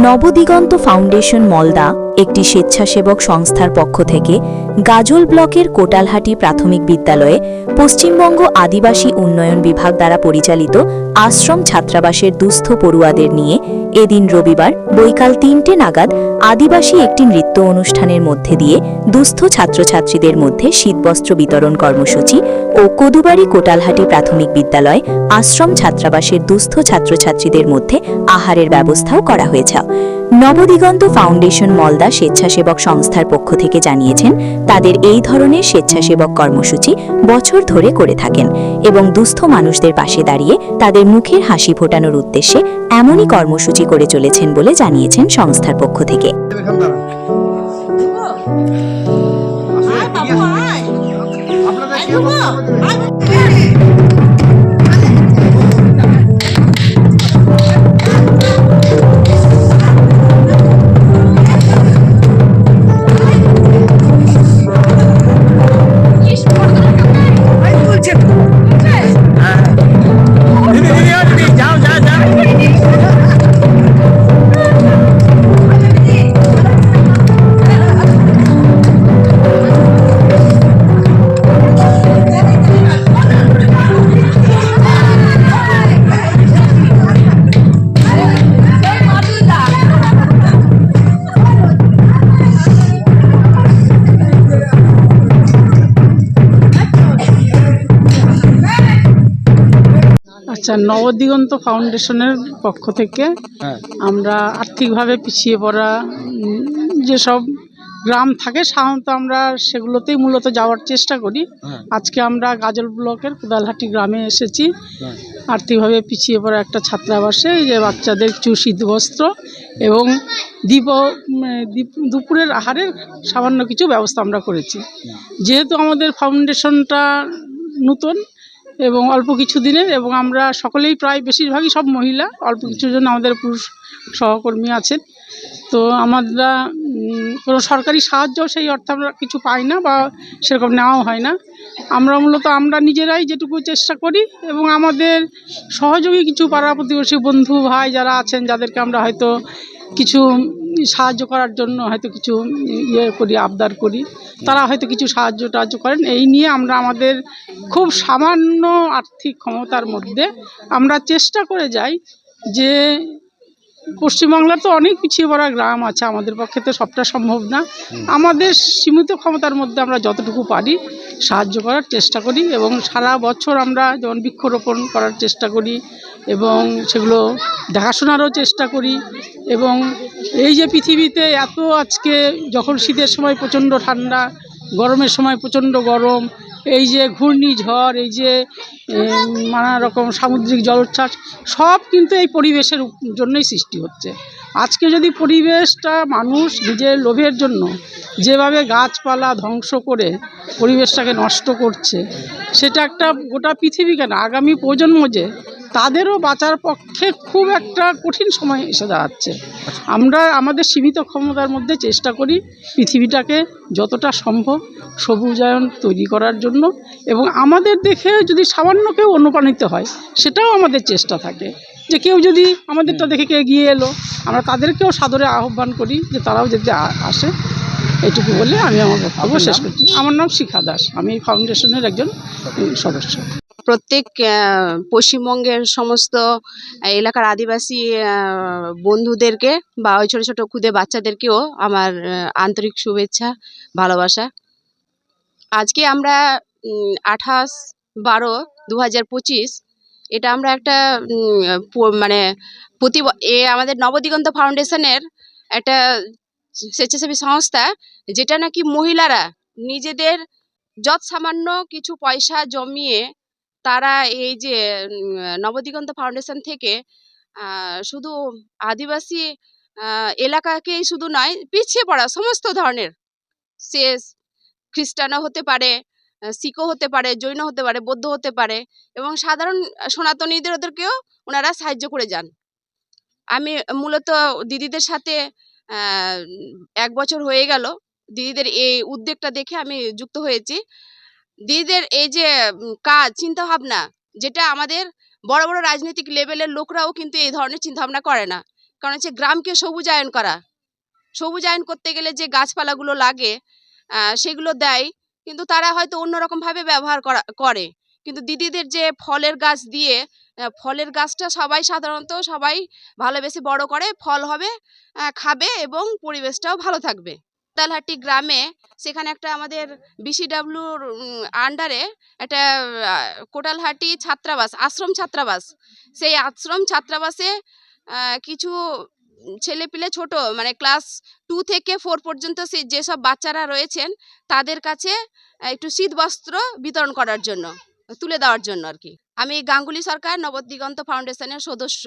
Nabadiganta foundation মলদা একটি স্বেচ্ছাসেবক সংস্থার পক্ষ থেকে গাজল ব্লকের কোটালহাটি প্রাথমিক বিদ্যালয়ে পশ্চিমবঙ্গ আদিবাসী উন্নয়ন বিভাগ দ্বারা পরিচালিত আশ্রম ছাত্রাবাসের দুস্থ পড়ুয়াদের নিয়ে এদিন রবিবার বৈকাল ৩টে নাগাদ আদিবাসী একটি নৃত্য অনুষ্ঠানের মধ্যে দিয়ে দুস্থ ছাত্রছাত্রীদের মধ্যে শীতবস্ত্র বিতরণ কর্মসূচি ও কদুবাড়ি কোটালহাটি প্রাথমিক বিদ্যালয় আশ্রম ছাত্রাবাসের দুস্থ ছাত্রছাত্রীদের মধ্যে আহারের ব্যবস্থাও করা হয়েছে। নবদিগন্ত ফাউন্ডেশন মলদা স্বেচ্ছাসেবক সংস্থার পক্ষ থেকে জানিয়েছেন, তাদের এই ধরনের স্বেচ্ছাসেবক কর্মসূচি বছর ধরে করে থাকেন এবং দুস্থ মানুষদের পাশে দাঁড়িয়ে তাদের মুখের হাসি ফোটানোর উদ্দেশ্যে এমনই কর্মসূচি করে চলেছেন বলে জানিয়েছেন সংস্থার পক্ষ থেকে। আচ্ছা, নবদিগন্ত ফাউন্ডেশনের পক্ষ থেকে আমরা আর্থিকভাবে পিছিয়ে পড়া যেসব গ্রাম থাকে সাধারণত আমরা সেগুলোতেই মূলত যাওয়ার চেষ্টা করি। আজকে আমরা গাজল ব্লকের কোদালহাটি গ্রামে এসেছি। আর্থিকভাবে পিছিয়ে পড়া একটা ছাত্রাবাসে যে বাচ্চাদের কিছু শীতবস্ত্র এবং দুপুরের আহারের সামান্য কিছু ব্যবস্থা আমরা করেছি। যেহেতু আমাদের ফাউন্ডেশনটা নতুন এবং অল্প কিছু দিনের, এবং আমরা সকলেই প্রায় বেশিরভাগই সব মহিলা, অল্প কিছুর জন্য আমাদের পুরুষ সহকর্মী আছেন। তো আমরা কোনো সরকারি সাহায্য সেই অর্থে আমরা কিছু পাই না বা সেরকম নেওয়াও হয় না। আমরা মূলত আমরা নিজেরাই যেটুকু চেষ্টা করি এবং আমাদের সহযোগী কিছু পাড়া প্রতিবেশী বন্ধু ভাই যারা আছেন, যাদেরকে আমরা হয়তো কিছু সাহায্য করার জন্য হয়তো কিছু করি, আবদার করি, তারা হয়তো কিছু সাহায্য টাহায্য করেন। এই নিয়ে আমরা আমাদের খুব সামান্য আর্থিক ক্ষমতার মধ্যে আমরা চেষ্টা করে যাই যে পশ্চিমবাংলার তো অনেক পিছিয়ে পড়া গ্রাম আছে, আমাদের পক্ষে তো সবটা সম্ভব না। আমাদের সীমিত ক্ষমতার মধ্যে আমরা যতটুকু পারি সাহায্য করার চেষ্টা করি এবং সারা বছর আমরা যেমন বৃক্ষরোপণ করার চেষ্টা করি এবং সেগুলো দেখাশোনারও চেষ্টা করি। এবং এই যে পৃথিবীতে এত আজকে যখন শীতের সময় প্রচণ্ড ঠান্ডা, গরমের সময় প্রচণ্ড গরম, এই যে ঘূর্ণিঝড়, এই যে নানা রকম সামুদ্রিক জলোচ্ছ্বাস, সব কিন্তু এই পরিবেশের জন্যই সৃষ্টি হচ্ছে। আজকে যদি পরিবেশটা মানুষ নিজের লোভের জন্য যেভাবে গাছপালা ধ্বংস করে পরিবেশটাকে নষ্ট করছে, সেটা একটা গোটা পৃথিবী কেন আগামী প্রজন্ম যে তাদেরও বাঁচার পক্ষে খুব একটা কঠিন সময় এসে দাঁড়াচ্ছে। আমরা আমাদের সীমিত ক্ষমতার মধ্যে চেষ্টা করি পৃথিবীটাকে যতটা সম্ভব সবুজায়ন তৈরি করার জন্য, এবং আমাদের দেখে যদি সামান্য কেউ অনুপ্রাণিত হয় সেটাও আমাদের চেষ্টা থাকে যে কেউ যদি আমাদেরটা দেখে কেউ এগিয়ে এলো, আমরা তাদেরকেও সাদরে আহ্বান করি যে তারাও যদি আসে। এইটুকু বলে আমি আমার বক্তব্য শেষ করছি। আমার নাম শিখা দাস, আমি এই ফাউন্ডেশনের একজন সদস্য। প্রত্যেক পশ্চিমবঙ্গের সমস্ত এলাকার আদিবাসী বন্ধুদেরকে বা ওই ছোটো ছোটো ক্ষুদে বাচ্চাদেরকেও আমার আন্তরিক শুভেচ্ছা, ভালোবাসা। আজকে আমরা 28/12/2025 এটা আমরা একটা মানে আমাদের নবদিগন্ত ফাউন্ডেশনের একটা স্বেচ্ছাসেবী সংস্থা, যেটা নাকি মহিলারা নিজেদের যৎ সামান্য কিছু পয়সা জমিয়ে তারা এই যে নবদিগন্ত ফাউন্ডেশন থেকে শুধু আদিবাসী এলাকাকেই শুধু নয়, পিছিয়ে পড়া সমস্ত ধরনের, সে খ্রিস্টানও হতে পারে, শিখও হতে পারে, জৈন হতে পারে, বৌদ্ধ হতে পারে, এবং সাধারণ সনাতনীদেরকেও ওনারা সাহায্য করে যান। আমি মূলত দিদিদের সাথে 1 বছর হয়ে গেল দিদিদের এই উদ্যোগটা দেখে আমি যুক্ত হয়েছি। দিদিদের এই যে কাজ, চিন্তাভাবনা, যেটা আমাদের বড় বড় রাজনৈতিক লেভেলের লোকরাও কিন্তু এই ধরনের চিন্তাভাবনা করে না, কারণ হচ্ছে গ্রামকে সবুজায়ন করা। সবুজায়ন করতে গেলে যে গাছপালাগুলো লাগে সেগুলো দেয়, কিন্তু তারা হয়তো অন্যরকমভাবে ব্যবহার করে। কিন্তু দিদিদের যে ফলের গাছ দিয়ে ফলের গাছটা সাধারণত সবাই ভালোবেসে বড় করে, ফল হবে, খাবে এবং পরিবেশটাও ভালো থাকবে। কোটালহাটি গ্রামে সেখানে একটা আমাদের বিসিডাব্লিউর আন্ডারে একটা কোটালহাটি ছাত্রাবাস, আশ্রম ছাত্রাবাস। সেই আশ্রম ছাত্রাবাসে কিছু ছেলেপিলে ছোট মানে ক্লাস 2 থেকে 4 পর্যন্ত যেসব বাচ্চারা রয়েছেন তাদের কাছে একটু শীতবস্ত্র বিতরণ করার জন্য, তুলে দেওয়ার জন্য আর কি। আমি গাঙ্গুলি সরকার, নবদিগন্ত ফাউন্ডেশনের সদস্য।